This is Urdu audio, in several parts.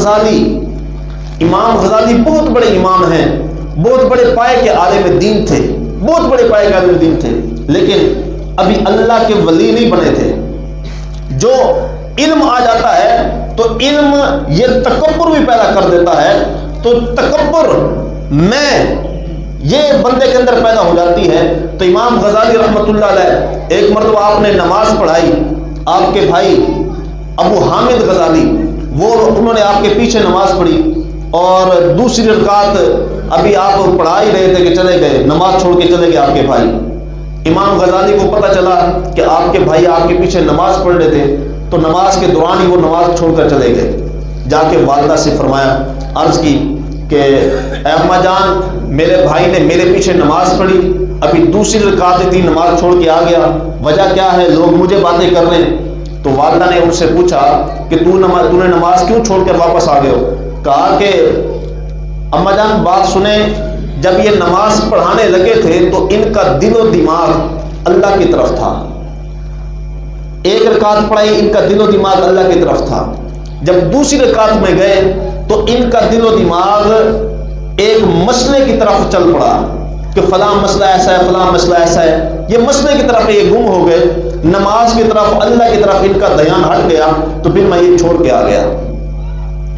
غزالی، امام غزالی بہت بڑے امام ہیں، بہت بڑے پائے کے عالم دین تھے، بہت بڑے پائے کے عالم دین تھے، لیکن ابھی اللہ کے ولی نہیں بنے تھے۔ جو علم آ جاتا ہے تو علم یہ تکبر بھی پیدا کر دیتا ہے، تو تکبر میں یہ بندے کے اندر پیدا ہو جاتی ہے۔ تو امام غزالی رحمۃ اللہ علیہ ایک مرتبہ آپ نے نماز پڑھائی، آپ کے بھائی ابو حامد غزالی انہوں نے آپ کے پیچھے نماز پڑھی، اور دوسری رکعت ابھی آپ پڑھا ہی رہے تھے کہ چلے گئے، نماز چھوڑ کے چلے گئے آپ کے بھائی۔ امام غزالی کو پتہ چلا کہ آپ کے بھائی آپ کے پیچھے نماز پڑھ رہے تھے، تو نماز کے دوران ہی وہ نماز چھوڑ کر چلے گئے۔ جا کے والدہ سے فرمایا، عرض کی کہ اے اماں جان، میرے بھائی نے میرے پیچھے نماز پڑھی، ابھی دوسری رکعت تھی، نماز چھوڑ کے آ گیا، وجہ کیا ہے؟ لوگ مجھے باتیں کر رہے ہیں۔ تو والدہ نے ان سے پوچھا کہ تو نے نماز کیوں چھوڑ کر واپس آ گئے ہو؟ کہا کہ اماں جان بات سنیں، جب یہ نماز پڑھانے لگے تھے تو ان کا دل و دماغ اللہ کی طرف تھا، ایک رکعت پڑھائی، ان کا دل و دماغ اللہ کی طرف تھا۔ جب دوسری رکعت میں گئے تو ان کا دل و دماغ ایک مسئلے کی طرف چل پڑا کہ فلاں مسئلہ ایسا ہے، فلاں مسئلہ ایسا ہے، یہ مسئلے کی طرف یہ گم ہو گئے، نماز کی طرف، اللہ کی طرف ان کا دھیان ہٹ گیا، تو پھر میں یہ چھوڑ کے آ گیا۔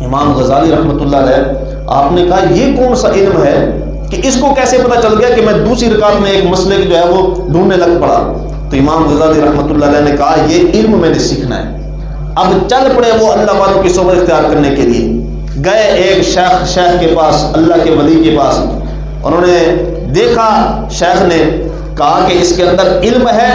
امام غزالی رحمۃ اللہ علیہ آپ نے کہا یہ کون سا علم ہے کہ اس کو کیسے پتہ چل گیا کہ میں دوسری رکعت میں ایک مسئلے کی جو ہے وہ ڈھونڈنے لگ پڑا؟ تو امام غزالی رحمۃ اللہ علیہ نے کہا یہ علم میں نے سیکھنا ہے۔ اب چل پڑے وہ اللہ والوں کی صحبت اختیار کرنے کے لیے، گئے ایک شیخ کے پاس، اللہ کے ولی کے پاس۔ انہوں نے دیکھا، شیخ نے کہا کہ اس کے اندر علم ہے،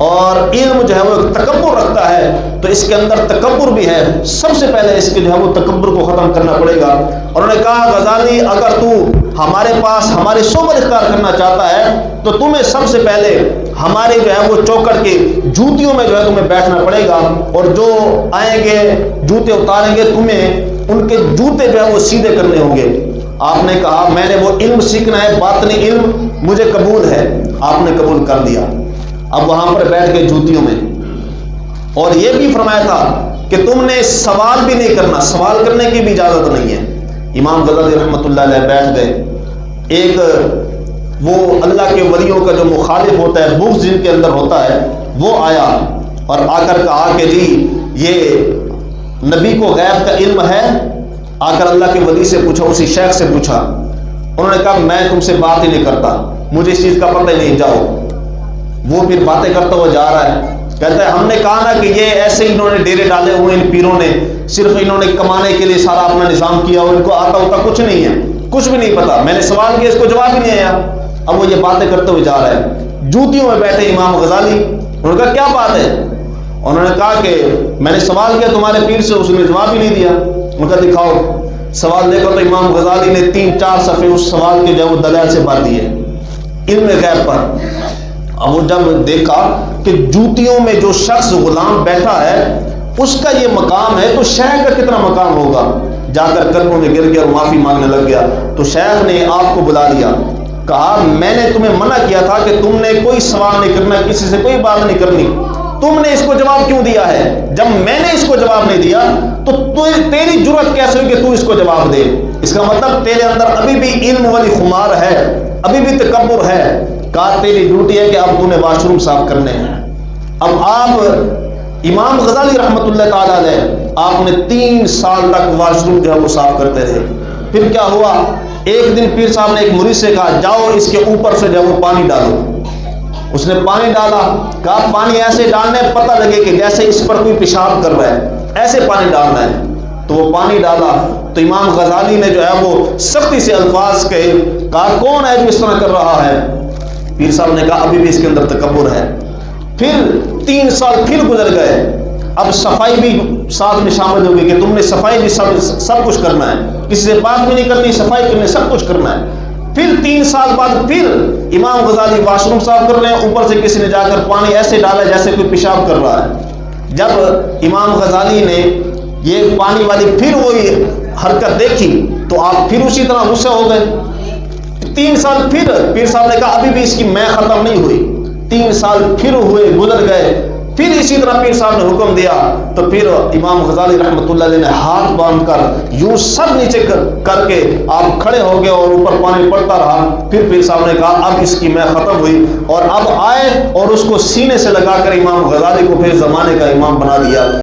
اور علم جو ہے وہ تکبر رکھتا ہے، تو اس کے اندر تکبر بھی ہے، سب سے پہلے اس کے جو ہے وہ تکبر کو ختم کرنا پڑے گا۔ انہوں نے کہا غزالی اگر تو ہمارے پاس ہماری صحبت اختیار کرنا چاہتا ہے تو تمہیں سب سے پہلے ہمارے جو ہے وہ چوکٹ کے جوتیوں میں جو ہے تمہیں بیٹھنا پڑے گا، اور جو آئیں گے جوتے اتاریں گے تمہیں ان کے جوتے جو ہے وہ سیدھے کرنے ہوں گے۔ آپ نے کہا میں نے وہ علم سیکھنا ہے، باطنی علم مجھے قبول ہے۔ آپ نے قبول کر لیا، اب وہاں پر بیٹھ گئے جوتیوں میں، اور یہ بھی فرمایا تھا کہ تم نے سوال بھی نہیں کرنا، سوال کرنے کی بھی اجازت نہیں ہے۔ امام غزالی رحمۃ اللہ علیہ بیٹھ گئے۔ ایک وہ اللہ کے ولیوں کا جو مخالف ہوتا ہے، بغض جن کے اندر ہوتا ہے، وہ آیا اور آ کر کہا کہ جی یہ نبی کو غیب کا علم ہے؟ آ کر اللہ کے ولی سے پوچھا، اسی شیخ سے پوچھا۔ انہوں نے کہا میں تم سے بات ہی نہیں کرتا، مجھے اس چیز کا پتہ ہی نہیں، جاؤ۔ وہ پھر باتیں کرتا ہوا جا رہا ہے، کہتا ہے ہم نے کہا نا کہ یہ ایسے ہی انہوں نے ڈیرے ڈالے ہوئے، ان پیروں نے صرف انہوں نے کمانے کے لیے سارا اپنا نظام کیا، ان کو آتا ہوتا کچھ نہیں ہے، کچھ بھی نہیں پتا، میں نے سوال کیا اس کو جواب ہی نہیں آیا۔ اب وہ یہ باتیں کرتے ہوئے جا رہا ہے، جوتیوں میں بیٹھے امام غزالی۔ انہوں نے کہا کیا بات ہے؟ انہوں نے کہا کہ میں نے سوال کیا تمہارے پیر سے، اس نے جواب ہی نہیں دیا۔ انہوں نے کہا دکھاؤ سوال دیکھو، تو امام غزالی نے 3-4 صفحے اس سوال کے جو وہ دلائل سے بھر دیے علم غیب پر۔ اب وہ جب دیکھا کہ جوتیوں میں جو شخص غلام بیٹھا ہے اس کا یہ مقام ہے، تو شیخ کا کتنا مقام ہوگا؟ جا کر قدموں میں گر گیا اور معافی مانگنے لگ گیا۔ تو شیخ نے آپ کو بلا لیا، کہا میں نے تمہیں منع کیا تھا کہ تم نے کوئی سوال نہیں کرنا، کسی سے کوئی بات نہیں کرنی، تم نے اس کو جواب کیوں دیا ہے؟ جب میں نے اس کو جواب نہیں دیا تو تیری جرأت کیسے ہوئی کہ تو اس کو جواب دے؟ اس کا مطلب تیرے اندر ابھی بھی علم والی خمار ہے، ابھی بھی تکبر ہے۔ کہا تیری ڈیوٹی ہے کہ اب تو نے واش روم صاف کرنے ہیں۔ اب آپ امام غزالی رحمۃ اللہ تعالی علیہ آپ نے 3 سال تک واش روم جو ہے وہ صاف کرتے رہے۔ پھر کیا ہوا؟ ایک دن پیر صاحب نے ایک مرید سے کہا جاؤ اس کے اوپر سے جو ہے وہ پانی ڈالو۔ اس نے پانی ڈالا، کہا پانی ایسے ڈالنا ہے پتہ لگے کہ جیسے اس پر کوئی پیشاب کر رہا ہے، ایسے پانی ڈالنا ہے۔ تو وہ پانی ڈالا تو امام غزالی نے جو ہے وہ سختی سے الفاظ کہے، کہا کون ہے جو اس طرح کر رہا ہے؟ پیر صاحب نے کہا ابھی بھی اس کے اندر تکبر ہے۔ پھر 3 سال پھر گزر گئے، اب صفائی بھی ساتھ میں شامل ہوگی کہ تم نے صفائی بھی سب کچھ کرنا ہے، کسی سے بات بھی نہیں کرنی، صفائی کرنی، سب کچھ کرنا ہے۔ پھر 3 سال بعد پھر امام غزالی واش روم صاف کر رہے ہیں، اوپر سے کسی نے جا کر پانی ایسے ڈالا جیسے کوئی پیشاب کر رہا ہے۔ جب امام غزالی نے یہ پانی والی پھر وہی حرکت دیکھی تو آپ پھر اسی طرح غصے ہو گئے۔ 3 سال پھر پیر صاحب نے کہا ابھی بھی اس کی میں ختم نہیں ہوئی۔ 3 سال پھر ہوئے، گزر گئے، پھر اسی طرح پیر صاحب نے حکم دیا تو پھر امام غزالی رحمۃ اللہ علیہ نے ہاتھ باندھ کر یوں سب نیچے کر کے آپ کھڑے ہو گئے اور اوپر پانی پڑتا رہا. پھر پیر صاحب نے کہا اب اس کی میں ختم ہوئی، اور اب آئے اور اس کو سینے سے لگا کر امام غزالی کو پھر زمانے کا امام بنا دیا.